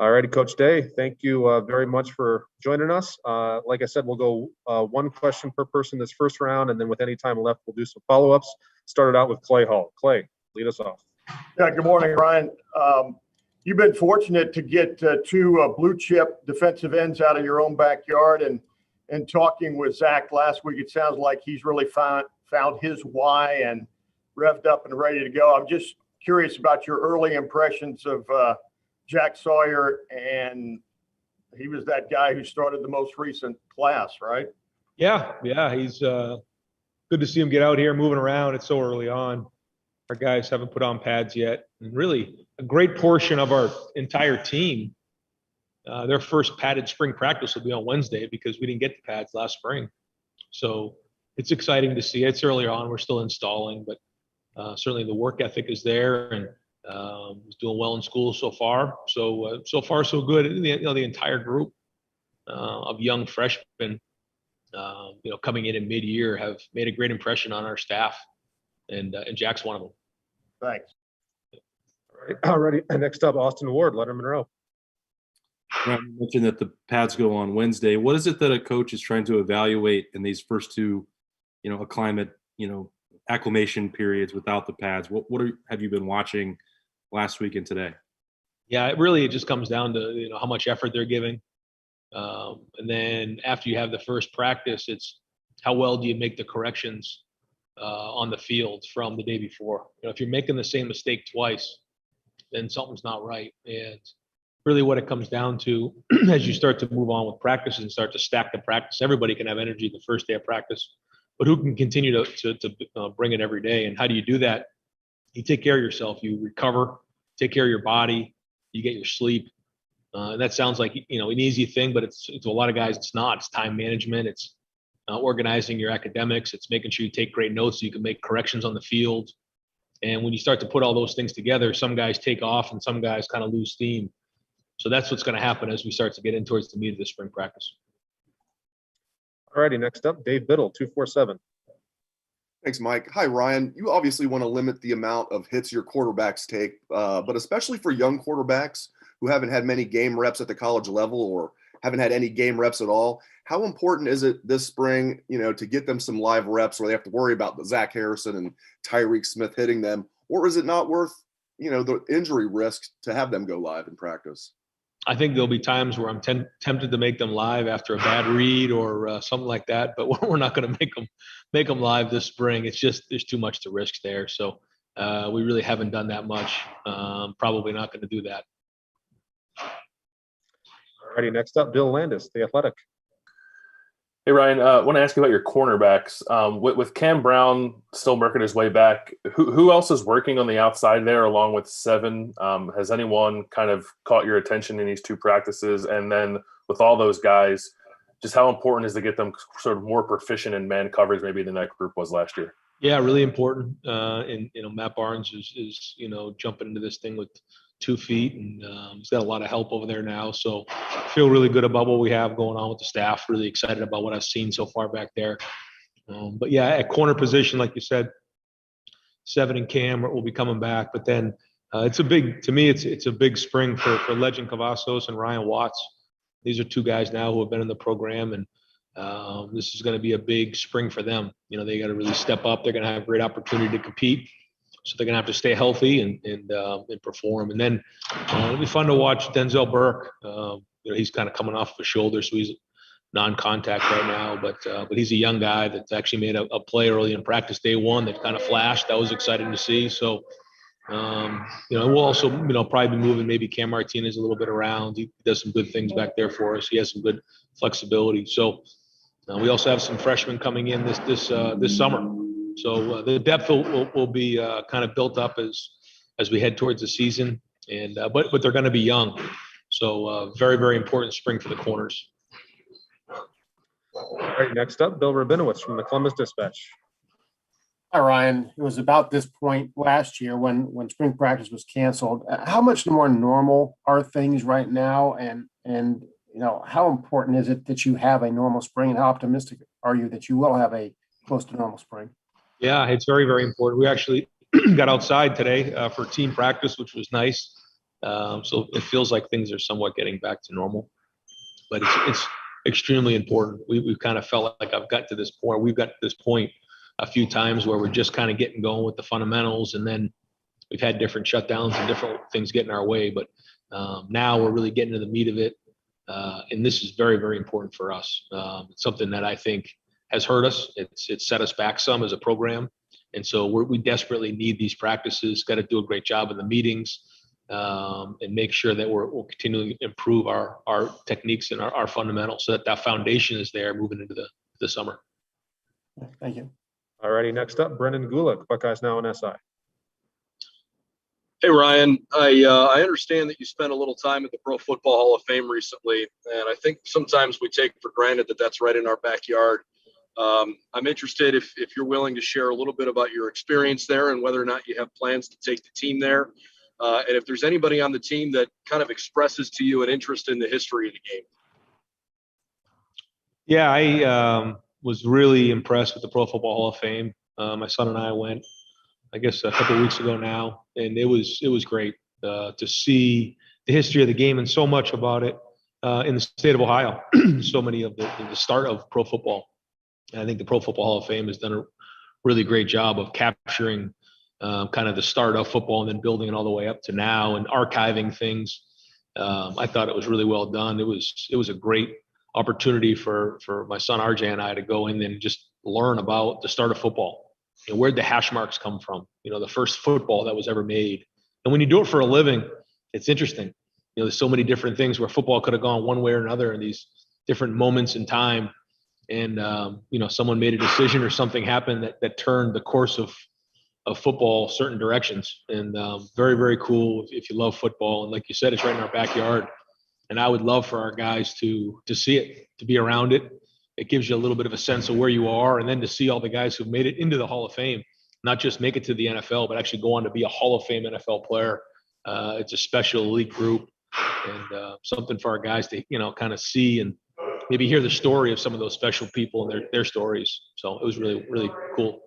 All righty, Coach Day, thank you very much for joining us. Like I said, we'll go one question per person this first round, and then with any time left, we'll do some follow-ups. Started out with Clay Hall. Clay, lead us off. Yeah, good morning, Ryan. You've been fortunate to get two blue chip defensive ends out of your own backyard, and talking with Zach last week, it sounds like he's really found his why and revved up and ready to go. I'm just curious about your early impressions of Jack Sawyer, and he was that guy who started the most recent class, right? Yeah, he's good to see him get out here moving around. It's so early on. Our guys haven't put on pads yet, and really a great portion of our entire team, their first padded spring practice will be on Wednesday because we didn't get the pads last spring. So it's exciting to see. It's early on. We're still installing, but certainly the work ethic is there, and he's doing well in school so far. So far so good. The entire group of young freshmen, coming in mid-year have made a great impression on our staff, and Jack's one of them. Thanks. All righty. Next up, Austin Ward, Lettermen Row. Ryan, you mentioned that the pads go on Wednesday. What is it that a coach is trying to evaluate in these first two, acclimation periods without the pads? What have you been watching last week and today? Yeah, it just comes down to how much effort they're giving, and then after you have the first practice, it's how well do you make the corrections on the field from the day before. If you're making the same mistake twice, then something's not right. And really what it comes down to as you start to move on with practices and start to stack the practice, everybody can have energy the first day of practice, but who can continue to bring it every day? And how do you do that? You take care of yourself, you recover, take care of your body, you get your sleep. And that sounds like, an easy thing, but it's to a lot of guys, it's not. It's time management. It's organizing your academics. It's making sure you take great notes so you can make corrections on the field. And when you start to put all those things together, some guys take off and some guys kind of lose steam. So that's what's going to happen as we start to get in towards the meat of the spring practice. All righty, next up, Dave Biddle, 247. Thanks, Mike. Hi, Ryan. You obviously want to limit the amount of hits your quarterbacks take, but especially for young quarterbacks who haven't had many game reps at the college level or haven't had any game reps at all, how important is it this spring, to get them some live reps where they have to worry about the Zach Harrison and Tyreek Smith hitting them? Or is it not worth, the injury risk to have them go live in practice? I think there'll be times where I'm tempted to make them live after a bad read or something like that, but we're not going to make them live this spring. It's just there's too much to risk there. So we really haven't done that much. Probably not going to do that. All righty, next up, Bill Landis, The Athletic. Hey, Ryan, I want to ask you about your cornerbacks. With Cam Brown still working his way back, who else is working on the outside there along with Seven? Has anyone kind of caught your attention in these two practices? And then with all those guys, just how important is to get them sort of more proficient in man coverage maybe than that group was last year? Yeah, really important. And, Matt Barnes is jumping into this thing with 2 feet, and he's got a lot of help over there now. So I feel really good about what we have going on with the staff. Really excited about what I've seen so far back there. But yeah, at corner position, like you said, Seven and Cam will be coming back. But then it's a big spring for Legend Cavazos and Ryan Watts. These are two guys now who have been in the program, and this is going to be a big spring for them. They got to really step up. They're going to have a great opportunity to compete. So they're going to have to stay healthy and perform. And then it'll be fun to watch Denzel Burke. He's kind of coming off the shoulder, so he's non-contact right now. But he's a young guy that's actually made a play early in practice day one that kind of flashed. That was exciting to see. So, we'll also, probably be moving maybe Cam Martinez a little bit around. He does some good things back there for us. He has some good flexibility. So we also have some freshmen coming in this summer. So the depth will be kind of built up as we head towards the season, and but they're going to be young. So very, very important spring for the corners. All right, next up, Bill Rabinowitz from the Columbus Dispatch. Hi, Ryan. It was about this point last year when spring practice was canceled. How much more normal are things right now, and how important is it that you have a normal spring, and how optimistic are you that you will have a close to normal spring? Yeah, it's very, very important. We actually got outside today for team practice, which was nice. So it feels like things are somewhat getting back to normal, but it's extremely important. We've kind of felt like we've got to this point a few times where we're just kind of getting going with the fundamentals, and then we've had different shutdowns and different things get in our way. But now we're really getting to the meat of it, and this is very, very important for us. It's something that I think has hurt us. It's set us back some as a program, and so we desperately need these practices. Got to do a great job in the meetings, and make sure that we'll continually improve our techniques and our fundamentals, so that foundation is there moving into the summer. Thank you. All righty, next up, Brendan Gulick, Buckeyes Now on SI. Hey, Ryan, I understand that you spent a little time at the Pro Football Hall of Fame recently, and I think sometimes we take for granted that that's right in our backyard. I'm interested if you're willing to share a little bit about your experience there and whether or not you have plans to take the team there. And if there's anybody on the team that kind of expresses to you an interest in the history of the game. Yeah, I was really impressed with the Pro Football Hall of Fame. My son and I went, I guess, a couple of weeks ago now, and it was great to see the history of the game and so much about it in the state of Ohio. So many of the start of pro football. And I think the Pro Football Hall of Fame has done a really great job of capturing kind of the start of football and then building it all the way up to now and archiving things. I thought it was really well done. It was a great opportunity for my son RJ and I to go in and just learn about the start of football and where'd the hash marks come from, the first football that was ever made. And when you do it for a living, it's interesting. There's so many different things where football could have gone one way or another in these different moments in time. And, someone made a decision or something happened that turned the course of football certain directions. And very, very cool if you love football. And like you said, it's right in our backyard. And I would love for our guys to see it, to be around it. It gives you a little bit of a sense of where you are, and then to see all the guys who've made it into the Hall of Fame, not just make it to the NFL, but actually go on to be a Hall of Fame NFL player. It's a special elite group, and something for our guys to, kind of see and maybe hear the story of some of those special people and their stories. So it was really, really cool.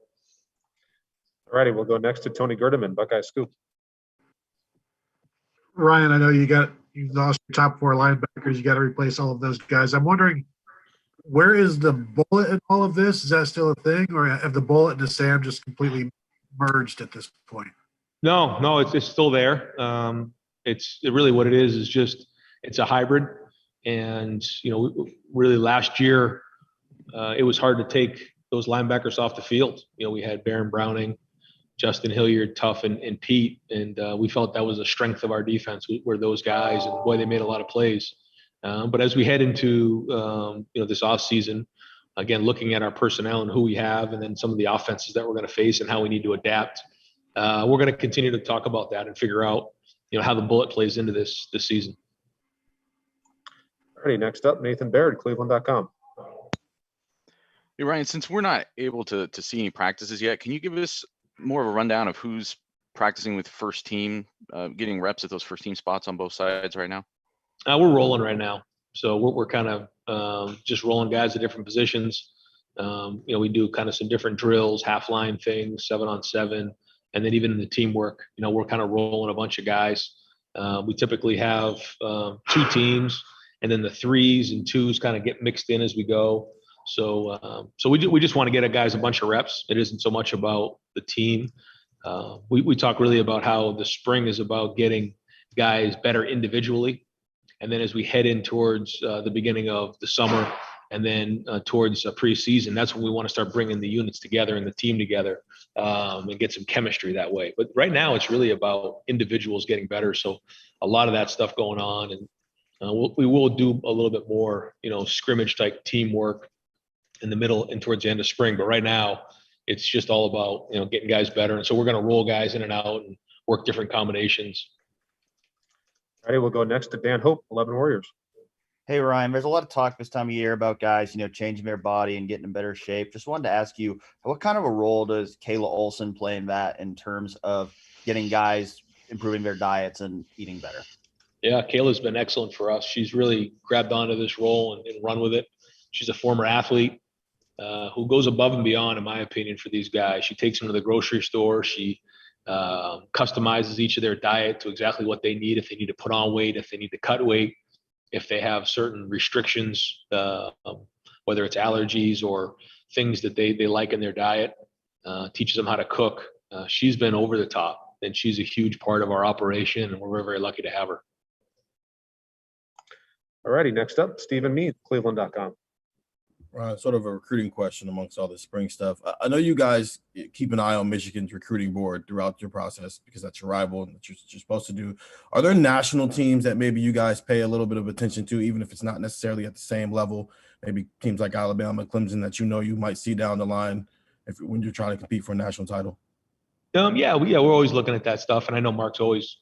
All righty, we'll go next to Tony Gerdeman, Buckeye Scoop. Ryan, I know you lost your top 4 linebackers. You got to replace all of those guys. I'm wondering, where is the bullet in all of this? Is that still a thing, or have the bullet and the SAM just completely merged at this point? No, it's still there. It's really what it is just it's a hybrid. And really last year, it was hard to take those linebackers off the field. We had Baron Browning, Justin Hilliard, Tuff, and Pete, and we felt that was a strength of our defense. Were those guys, and boy, they made a lot of plays. But as we head into this off season, again, looking at our personnel and who we have, and then some of the offenses that we're going to face and how we need to adapt, we're going to continue to talk about that and figure out how the bullet plays into this season. All righty, next up, Nathan Baird, Cleveland.com. Hey, Ryan, since we're not able to see any practices yet, can you give us more of a rundown of who's practicing with first team, getting reps at those first team spots on both sides right now? We're rolling right now. So we're kind of just rolling guys at different positions. We do kind of some different drills, half line things, 7-on-7, and then even in the teamwork, we're kind of rolling a bunch of guys. We typically have 2 teams, and then the 3s and 2s kind of get mixed in as we go. So we just want to get a guys a bunch of reps. It isn't so much about the team. We talk really about how the spring is about getting guys better individually. And then as we head in towards the beginning of the summer and then towards preseason, that's when we want to start bringing the units together and the team together and get some chemistry that way. But right now it's really about individuals getting better. So a lot of that stuff going on, and we will do a little bit more, scrimmage type teamwork in the middle and towards the end of spring. But right now it's just all about, getting guys better. And so we're going to roll guys in and out and work different combinations. All right, we'll go next to Dan Hope, 11 Warriors. Hey, Ryan, there's a lot of talk this time of year about guys, changing their body and getting in better shape. Just wanted to ask you, what kind of a role does Kayla Olson play in that in terms of getting guys improving their diets and eating better? Yeah, Kayla's been excellent for us. She's really grabbed onto this role and run with it. She's a former athlete who goes above and beyond, in my opinion, for these guys. She takes them to the grocery store. She customizes each of their diet to exactly what they need. If they need to put on weight, if they need to cut weight, if they have certain restrictions, whether it's allergies or things that they like in their diet, teaches them how to cook. She's been over the top, and she's a huge part of our operation, and we're very, very lucky to have her. All righty, next up, Stephen Mead, Cleveland.com. Sort of a recruiting question amongst all the spring stuff. I know you guys keep an eye on Michigan's recruiting board throughout your process because that's your rival and that's what you're supposed to do. Are there national teams that maybe you guys pay a little bit of attention to, even if it's not necessarily at the same level? Maybe teams like Alabama, Clemson that you might see down the line when you're trying to compete for a national title? Yeah, we're always looking at that stuff, and I know Mark's always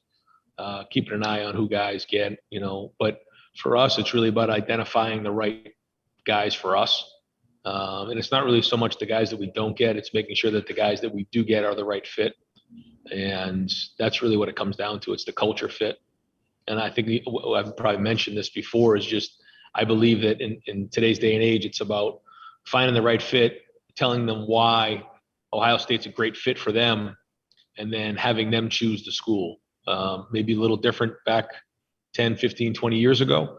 keeping an eye on who guys get, But for us, it's really about identifying the right guys for us. And it's not really so much the guys that we don't get, it's making sure that the guys that we do get are the right fit. And that's really what it comes down to. It's the culture fit. And I think I've probably mentioned this before, is just, I believe that in today's day and age, it's about finding the right fit, telling them why Ohio State's a great fit for them, and then having them choose the school. Maybe a little different back 10, 15, 20 years ago.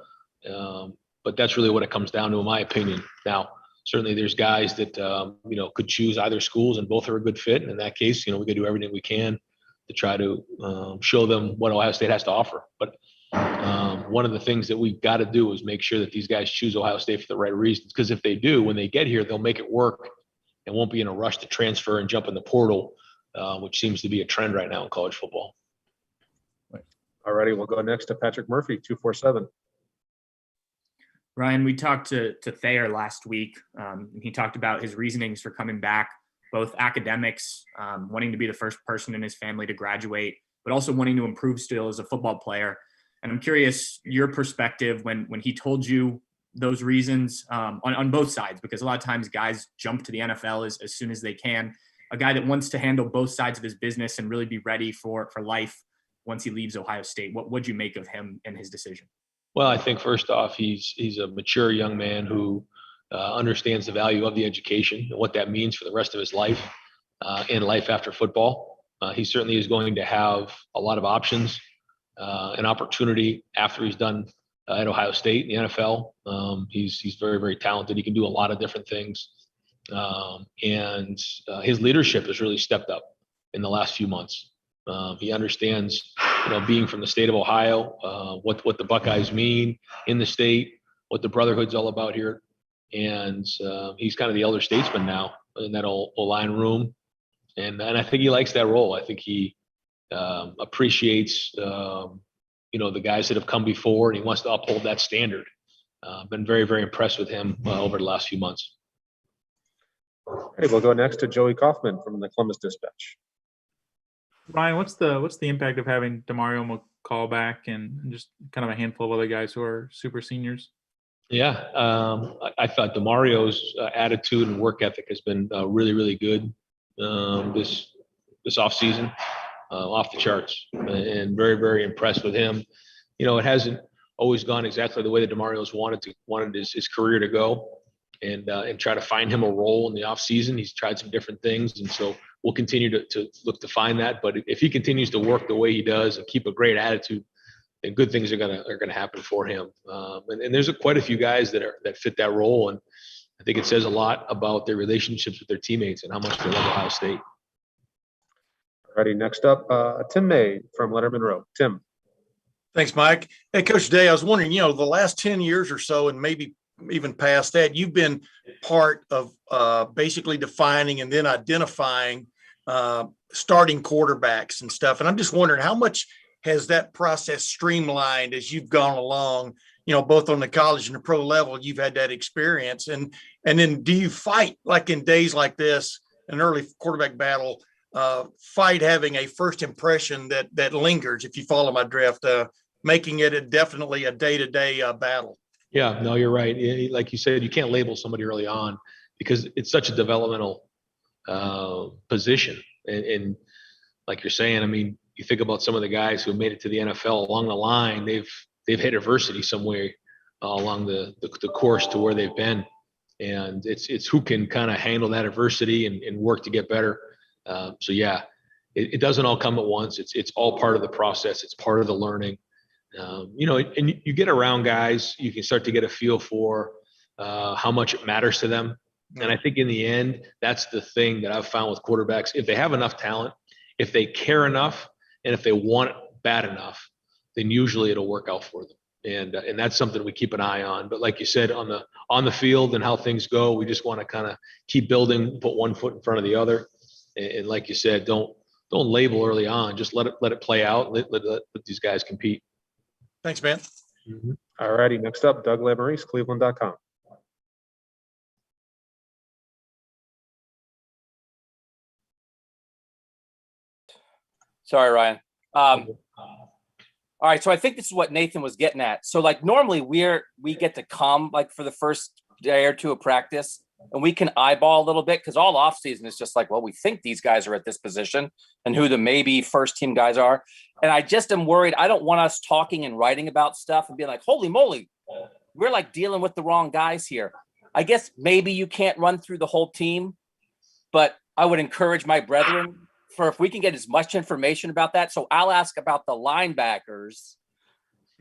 But that's really what it comes down to, in my opinion. Now, certainly there's guys that, could choose either schools and both are a good fit. And in that case, we got to do everything we can to try to show them what Ohio State has to offer. But one of the things that we've got to do is make sure that these guys choose Ohio State for the right reasons. Because if they do, when they get here, they'll make it work and won't be in a rush to transfer and jump in the portal, which seems to be a trend right now in college football. All righty, we'll go next to Patrick Murphy, 247. Ryan, we talked to Thayer last week. He talked about his reasonings for coming back, both academics, wanting to be the first person in his family to graduate, but also wanting to improve still as a football player. And I'm curious your perspective when he told you those reasons on both sides, because a lot of times guys jump to the NFL as soon as they can. A guy that wants to handle both sides of his business and really be ready for life once he leaves Ohio State. What'd you make of him and his decision? Well, I think first off, he's a mature young man who understands the value of the education and what that means for the rest of his life and life after football. He certainly is going to have a lot of options and opportunity after he's done at Ohio State in the NFL. He's very, very talented. He can do a lot of different things. And his leadership has really stepped up in the last few months. He understands, being from the state of Ohio, what the Buckeyes mean in the state, what the brotherhood's all about here. And he's kind of the elder statesman now in that O-line room. And I think he likes that role. I think he appreciates, the guys that have come before, and he wants to uphold that standard. Been very, very impressed with him over the last few months. Hey, we'll go next to Joey Kaufman from the Columbus Dispatch. Ryan, what's the impact of having Demario McCall back and just kind of a handful of other guys who are super seniors? Yeah, I thought Demario's attitude and work ethic has been really, really good this offseason, off the charts, and very, very impressed with him. It hasn't always gone exactly the way that Demario's wanted his career to go, and try to find him a role in the offseason. He's tried some different things, and so we'll continue to look to find that. But if he continues to work the way he does and keep a great attitude, then good things are gonna happen for him. And there's quite a few guys that fit that role, and I think it says a lot about their relationships with their teammates and how much they love Ohio State. Alrighty, next up, Tim May from Lettermen Row. Tim. Thanks, Mike. Hey, Coach Day, I was wondering, the last 10 years or so, and maybe even past that, you've been part of basically defining and then identifying starting quarterbacks and stuff. And I'm just wondering, how much has that process streamlined as you've gone along, both on the college and the pro level? You've had that experience. And then do you fight, like in days like this, an early quarterback battle, fight having a first impression that lingers, if you follow my drift, making it definitely a day-to-day battle? Yeah, no, you're right. Like you said, you can't label somebody early on because it's such a developmental position. And like you're saying, I mean, you think about some of the guys who made it to the NFL along the line, they've hit adversity somewhere along the course to where they've been. And it's who can kind of handle that adversity and work to get better. So yeah, it doesn't all come at once. It's all part of the process. It's part of the learning. You know, and you get around guys, you can start to get a feel for how much it matters to them. And I think in the end, that's the thing that I've found with quarterbacks. If they have enough talent, if they care enough, and if they want it bad enough, then usually it'll work out for them. And that's something we keep an eye on. But like you said, on the field and how things go, we just want to kind of keep building, put one foot in front of the other. And like you said, don't label early on. Just let it play out. Let these guys compete. Thanks, man. All righty. Next up, Doug Lamarice, Cleveland.com. Sorry, Ryan. All right, so I think this is what Nathan was getting at. So like normally we get to come like for the first day or two of practice and we can eyeball a little bit because all off season is just like, well, we think these guys are at this position and who the maybe first team guys are. And I just am worried. I don't want us talking and writing about stuff and being like, holy moly, we're like dealing with the wrong guys here. I guess maybe you can't run through the whole team, but I would encourage my brethren for if we can get as much information about that. So I'll ask about the linebackers.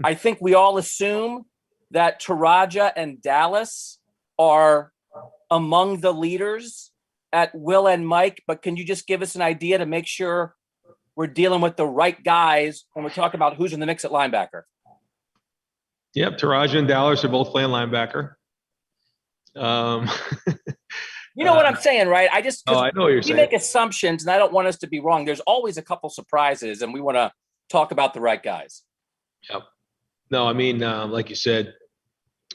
I think we all assume that Taraja and Dallas are among the leaders at Will and Mike, but can you just give us an idea to make sure we're dealing with the right guys when we're talking about who's in the mix at linebacker? Yep, Taraja and Dallas are both playing linebacker. You know what I'm saying, right? I know what you're saying. We make assumptions, and I don't want us to be wrong. There's always a couple surprises, and we want to talk about the right guys. Yep. No, I mean, like you said,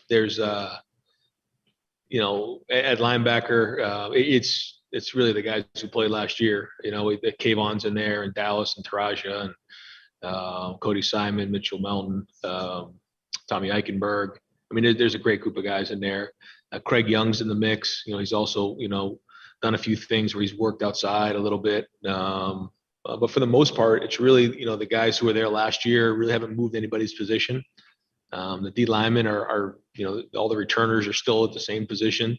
there's, you know, at linebacker, it's really the guys who played last year. You know, the Kayvon's in there, and Dallas and Taraja, and Cody Simon, Mitchell Melton, Tommy Eichenberg. I mean, there's a great group of guys in there. Craig Young's in the mix. You know, he's also, you know, done a few things where he's worked outside a little bit. But for the most part, it's really, you know, the guys who were there last year really haven't moved anybody's position. The D linemen are, you know, all the returners are still at the same position.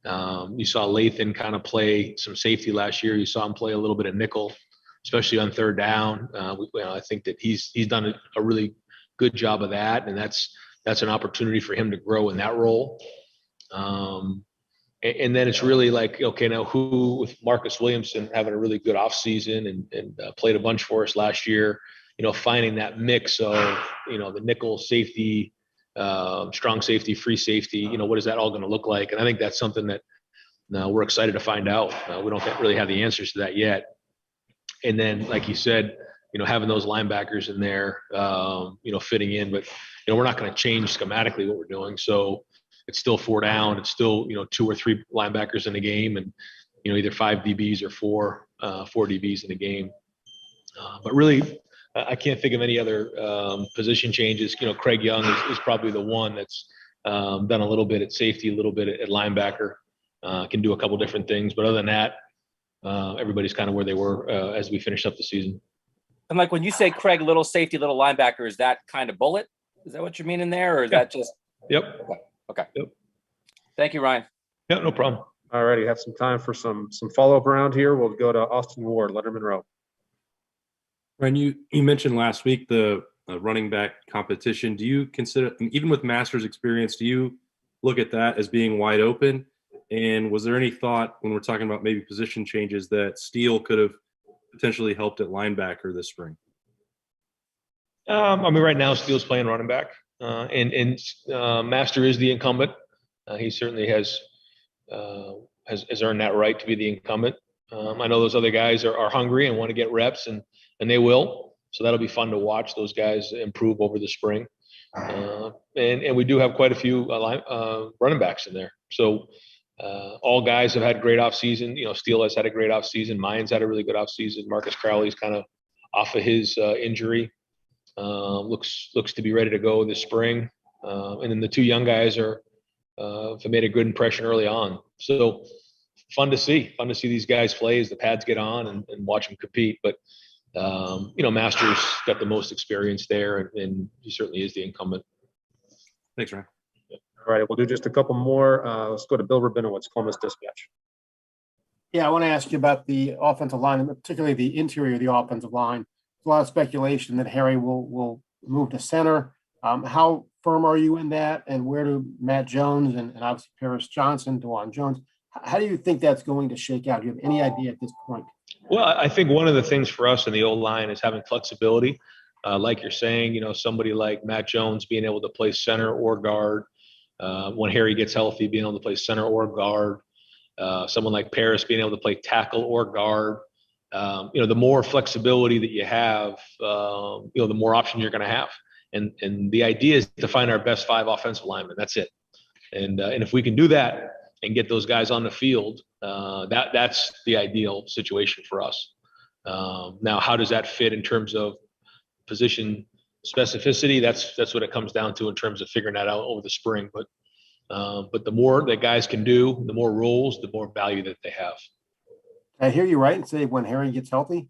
You saw Lathan kind of play some safety last year. You saw him play a little bit of nickel, especially on third down. You know, I think that he's done a really good job of that, and that's an opportunity for him to grow in that role. And then it's really like, okay, now who, with Marcus Williamson having a really good offseason and played a bunch for us last year, you know, finding that mix of, you know, the nickel safety, strong safety, free safety, you know, what is that all going to look like? And I think that's something that we're excited to find out. We don't really have the answers to that yet. And then, like you said, you know, having those linebackers in there, you know, fitting in, but, you know, we're not going to change schematically what we're doing. So it's still 4 down. It's still, you know, 2 or 3 linebackers in the game, and, you know, either 5 DBs or 4 DBs in the game. But really, I can't think of any other position changes. You know, Craig Young is probably the one that's done a little bit at safety, a little bit at linebacker, can do a couple different things. But other than that, everybody's kind of where they were as we finished up the season. And like when you say Craig, little safety, little linebacker, is that kind of bullet? Is that what you mean in there, or is that just? Yep. Okay. Yep. Thank you, Ryan. Yeah, no problem. All righty, have some time for some follow-up round here. We'll go to Austin Ward, Lettermen Row. Ryan, you mentioned last week the running back competition. Do you consider, even with Masters experience, do you look at that as being wide open? And was there any thought when we're talking about maybe position changes that Steele could have potentially helped at linebacker this spring? I mean, right now Steele's playing running back, and Master is the incumbent. He certainly has earned that right to be the incumbent. I know those other guys are hungry and want to get reps, and they will. So that'll be fun to watch those guys improve over the spring. And we do have quite a few running backs in there. So all guys have had great off season. You know, Steele has had a great off season. Mayan's had a really good off season. Marcus Crowley's kind of off of his injury. Looks to be ready to go this spring. And then the 2 young guys have made a good impression early on. So fun to see these guys play as the pads get on and watch them compete. But, you know, Masters got the most experience there, and he certainly is the incumbent. Thanks, Ryan. All right, we'll do just a couple more. Let's go to Bill Rabinowitz, Columbus Dispatch. Yeah, I want to ask you about the offensive line, and particularly the interior of the offensive line. There's a lot of speculation that Harry will move to center. How firm are you in that? And where do Matt Jones and obviously Paris Johnson, DeJuan Jones, how do you think that's going to shake out? Do you have any idea at this point? Well, I think one of the things for us in the O-line is having flexibility. Like you're saying, somebody like Matt Jones being able to play center or guard. When Harry gets healthy, being able to play center or guard. Someone like Paris being able to play tackle or guard. The more flexibility that you have, the more options you're going to have. And the idea is to find our best 5 offensive linemen. That's it. And if we can do that and get those guys on the field, that's the ideal situation for us. Now, how does that fit in terms of position specificity? That's what it comes down to in terms of figuring that out over the spring. But the more that guys can do, the more roles, the more value that they have. I hear you right and say when Harry gets healthy.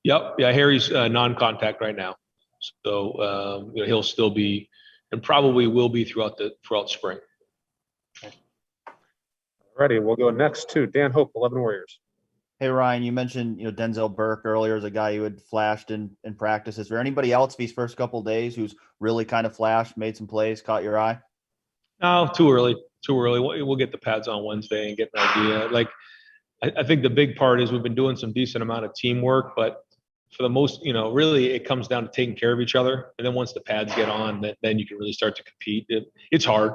Yep. Yeah. Harry's non-contact right now. So, he'll still be and probably will be throughout spring. Ready. We'll go next to Dan Hope, 11 Warriors. Hey, Ryan, you mentioned, Denzel Burke earlier as a guy who had flashed in practice. Is there anybody else these first couple of days who's really kind of flashed, made some plays, caught your eye? No, too early. We'll get the pads on Wednesday and get an idea. Like, I think the big part is we've been doing some decent amount of teamwork, but for the most, really it comes down to taking care of each other. And then once the pads get on, then you can really start to compete. It's hard.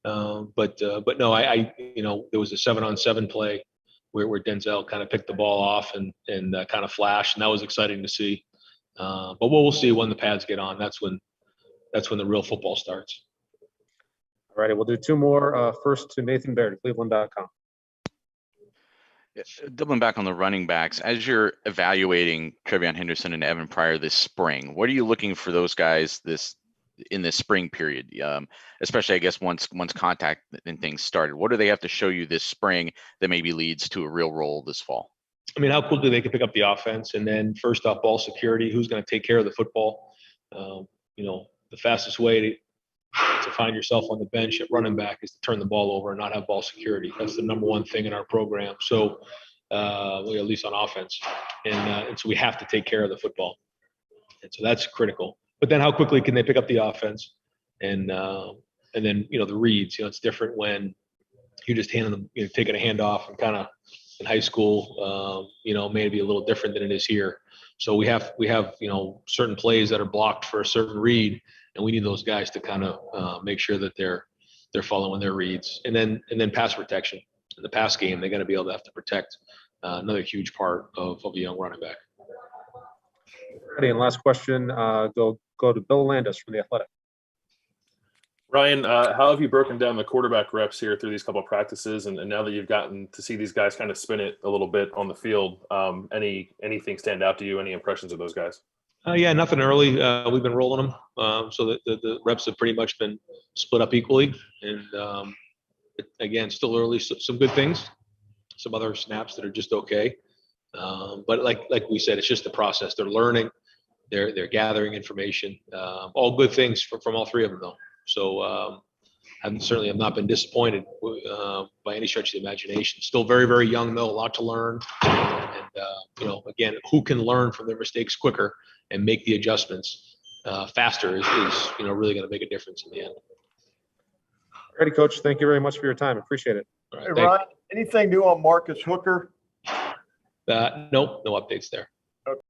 But no, there was a 7-on-7 play where Denzel kind of picked the ball off and kind of flashed, and that was exciting to see. But we'll see when the pads get on. That's when the real football starts. All righty, we'll do 2 more. First to Nathan Baird, Cleveland.com. Doubling back on the running backs, as you're evaluating Trevion Henderson and Evan Pryor this spring, what are you looking for those guys in this spring period? Especially, I guess, once contact and things started, what do they have to show you this spring that maybe leads to a real role this fall? I mean, how quickly they can pick up the offense, and then first off, ball security. Who's going to take care of the football? The fastest way to find yourself on the bench at running back is to turn the ball over and not have ball security. That's the number one thing in our program. So, at least on offense, and so we have to take care of the football, and so that's critical. But then how quickly can they pick up the offense? And then, the reads, it's different when you're just handing them, taking a handoff, and kind of in high school, maybe a little different than it is here. So we have, certain plays that are blocked for a certain read, and we need those guys to kind of make sure that they're following their reads. And then pass protection. In the pass game, they're going to be able to have to protect, another huge part of a young running back. Ready, and last question, go to Bill Landis from The Athletic. Ryan, how have you broken down the quarterback reps here through these couple of practices? And now that you've gotten to see these guys kind of spin it a little bit on the field, anything stand out to you? Any impressions of those guys? Yeah, nothing early. We've been rolling them. So the reps have pretty much been split up equally. And again, still early, so some good things, some other snaps that are just okay. But like we said, it's just the process. They're learning, they're gathering information, all good things from all 3 of them though. So I certainly have not been disappointed by any stretch of the imagination. Still very, very young though, a lot to learn. And again, who can learn from their mistakes quicker and make the adjustments faster is really going to make a difference in the end. Ready, Coach. Thank you very much for your time. Appreciate it. All right, Hey, Ryan, anything new on Marcus Hooker? Nope, no updates there.